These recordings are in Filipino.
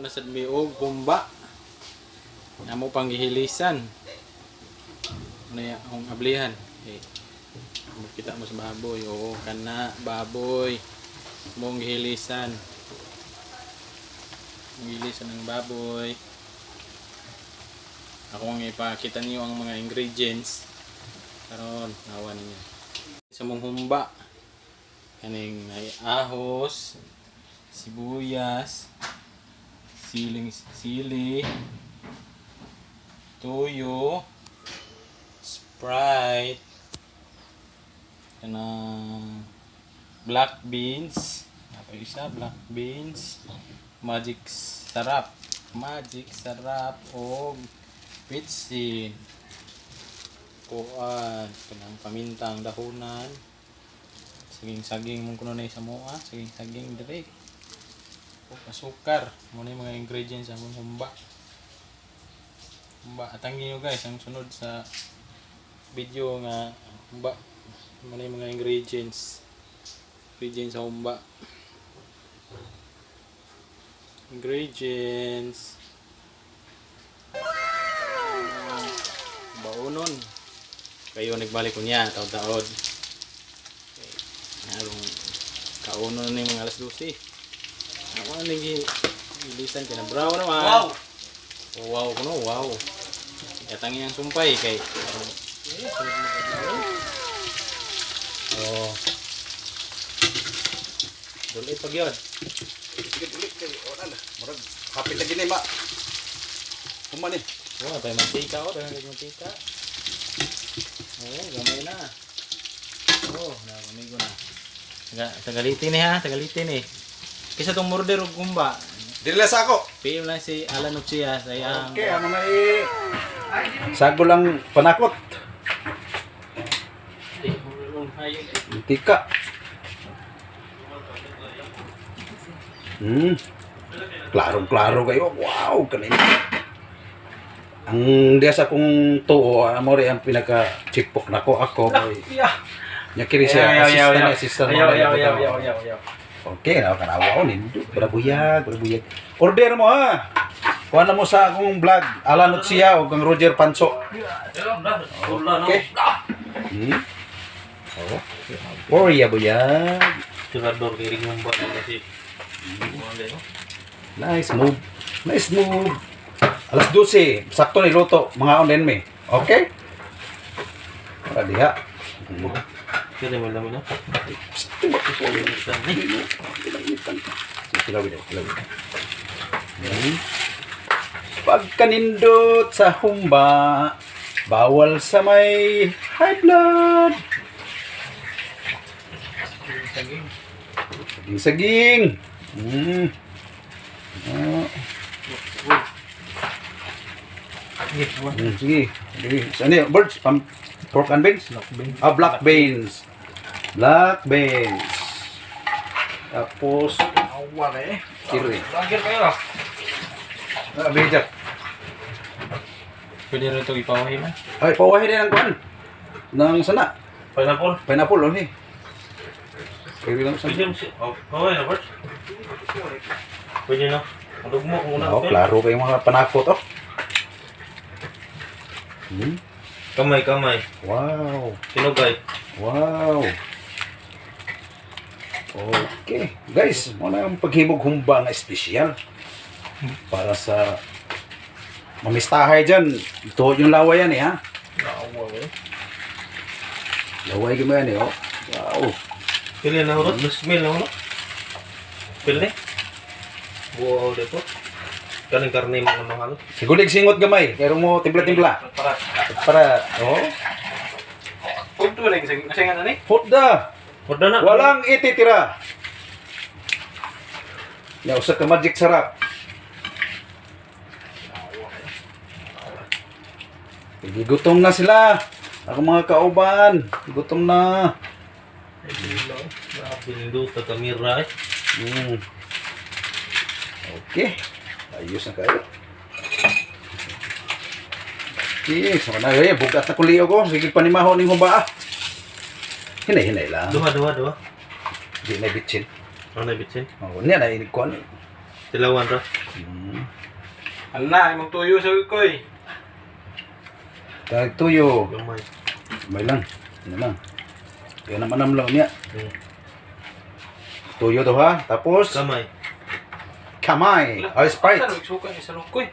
na sa miog kumba. Namo pang gihilisan. Ano ya ang ablihan? Okay. Kita mo sa baboy. Oo, kana baboy. Mong gihilisan. Gihilisan ng baboy. Ako ang ipakita niyo ang mga ingredients. Karon, nawa ninyo. Sa mong humba. Kaning ay ahos, sibuyas, sili, toyo, Sprite, kanang black beans, apa isa black beans, magic sarap o pitsin, kuan, kanang pamintang dahonan, saging mong kuno na sa moa, saging dire. O asukar, mo na yung mga ingredients sa mong humba. Atangin nyo guys ang sunod sa video nga humba. Mo na yung mga ingredients sa humba. Ingredients. Baunon. Kayo nagbalik ko niya, taod-taod. Harong kauno na yung mga alas 12. Ako na nag-ilisan ka na. Bravo naman. Wow! Oh, wow ko no, wow. Yatangi ang sumpay kay. Oh. Duli pag yun. Dili kay wala na. Murag hapit lagi ni ma. Kuma ni. Oh, tayo mantika ko, tayo mantika. Oh, gamay na. Oh, nakamay ko na. Tagalitin eh ha, tagalitin eh. Kisa tong murder og gumba. Dili sa ako. PM lang si Alan Utsia sa iyang. Okay, ano na sago lang panakot. Tika. Klaro kayo. Wow, kanina. Ang diya sa kong tuo, amo rin ang pinaka-chipok na ko ako. Nya kiri siya, assistant. Okay, nakakarawa ko nindo. Barabuyag. Order mo ha. Kuha na mo sa akong vlog. Alan Utsia o kang Roger Panso. Okay. Buyag. Tirador kay ring mong bata kasi. Nice move. Alas 12, sakto ni luto, mga online me. Okay? Para diha. Kaya mo lamin na. Pagkanindot sa humba, bawal sa may high blood. Saging. Sige. Ano yun? Birds? Pork and beans? Black beans. Tapos kiri. Bejak. Pwede rin ito ipawahin na. Ay, pawahin din ang kuhan. Nang sana. Pineapple, oh, eh. Kiri lang sana. Pawahin na, Bert. Pwede na. Matug mo kung una. Klaro kayong mga panakot, oh. Kamay. Wow. Tinugay. Wow. Okay. Guys, muna yung paghimog humba na espesyal. Para sa mamistahay dyan. Ito yung laway yan eh, ha? Laway mo yan eh, oh. Wow. Pili na hurot. Smell na hurot. Pili. Wow, dito. Kaning karne mo naman halo. Sigulig singot gamay. Kaya mo timpla-timpla. Para. Oh. Food to lang. Masingan na ni? Food na. Walang ititira. Usa ka magic sarap. Gutom na sila. Ako mga kauban. Gutom na. Pinduta kamera eh. Okay. Ayos na kayo. Okay. Sama na kayo. Bugat na kuliyo ko. Sige panimaho ng humba. Hinay lang. Duha. Di na bitsin. Ano na bitsin? Niya na inig ko. Tilawan ra. Ala, imong tuyo sa koy. Kag tuyo. Gamay. May lang. Ano lang. Kaya naman ang law niya. Tuyo to ha. Tapos, Gamay. kamay. Ay, Sprite. Asa suka ni salong koy.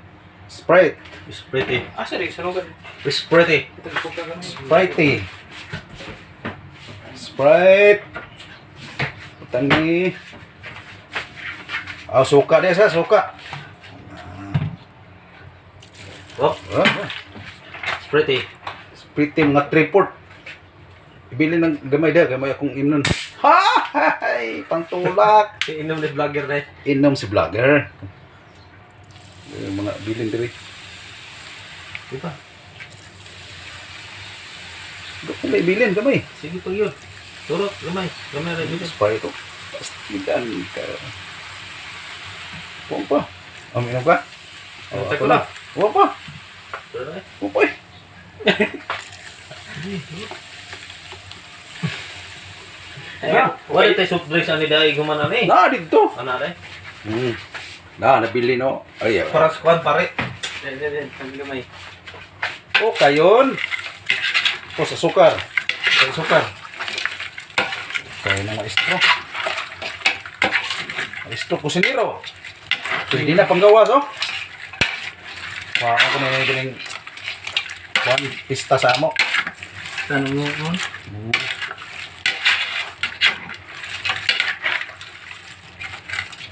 Sprite. Sprite. Asa rin salong koy. Sprite. Suka ka ni. Sprite. Sprite. Tangi. Suka dia sa, suka. Oh, Ah, Sprite. Sprite mga 3/4. Ibili ng gamay dia, gamay akong imnon. Ha! Hay, pangtulak. Inom ni vlogger na Inom si vlogger. Yung mga bilin diri. Di ba? Kung may bilin gamay. Sige pa yun. Turot, gamay. Gamay rin yun. Spy ko. Pastigan ka. Huwag pa. Uminom ka? Teka ako lang. Huwag pa. Turot na eh. Huwag pa eh. Ayun. Wala tayo soft drinks ani dahil gumana na eh. Na, dito. Ano na eh? Nabili no. Ay, Parang squad pare. Diyan, ang gamay. oh, kayon. Oh, sa sukar. Sa sukar. Kaya na maestro. Maestro kusinero. Pwede na panggawas, oh. Wala ko na yung galing pista sa amo. Tanong mo nun.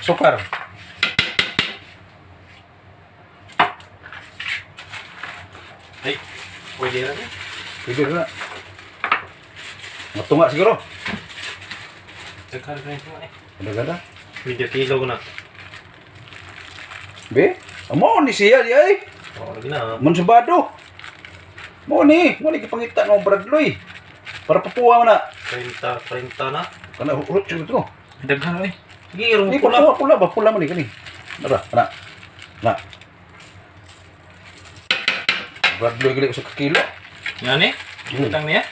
Sukar. Ay, pwede na eh. Pwede na. Matunga siguro. Teka rin mo eh. Ganda-ganda. Medyo kilo ko na. Be, amo ni siya di ay. Oo, lagi na. Monsubado. Mo ni kipangita ng Bradloy. Para papuwa mo na. 30 na. Kana urut jud to. Daghan oy. Sige, irong Ni pula. pula ba pula mo ni kani. Nara, na. Na. Bradloy gali usok ka kilo. Ngani? Utang niya?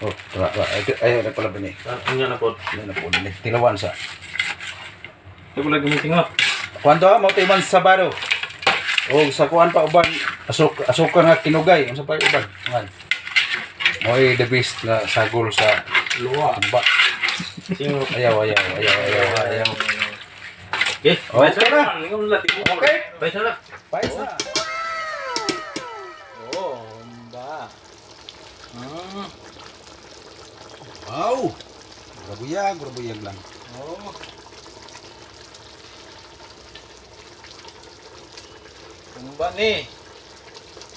Oh, tara. Ay, pala ba ni? Ang nga na po. Yan na po ni. Tilawan sa. Ito ko lagi mitingot. Kwanto mo timan Sabado. O sa kuan pa uban asukar nga kinugay, unsa pa uban? Ngan. Moy the best na sagol sa luwa. Ba. Sino? Ayaw. Okay. Okay na. Okay. Paisa na. Paisa. Oh, ba. Wow. Grabuyag lang. Oh. Kumba ni.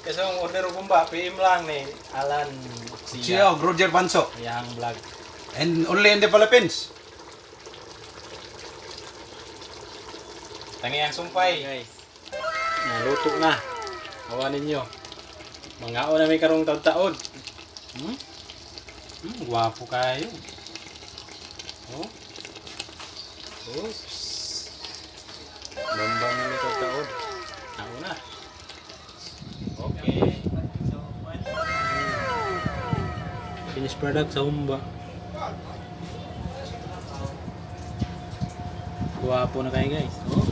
Kasi ang order ko kumba, PM lang ni Alan Sia. Roger Banso. Yang vlog. And only in the Philippines. Tangi ang sumpay. Guys. Naluto na. Hawa ninyo. Mangao na may karong taon-taon. Guwapo kayo. Oh. Oops. Bambang na may taon-taon. Ako na. Okay. Finished product sa humba. Guwapo na kayo guys. Oh.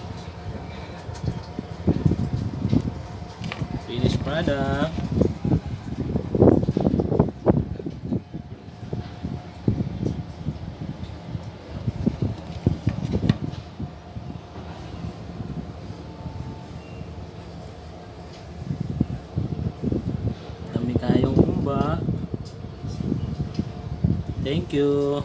Finished product. Dami kayong humba. Thank you.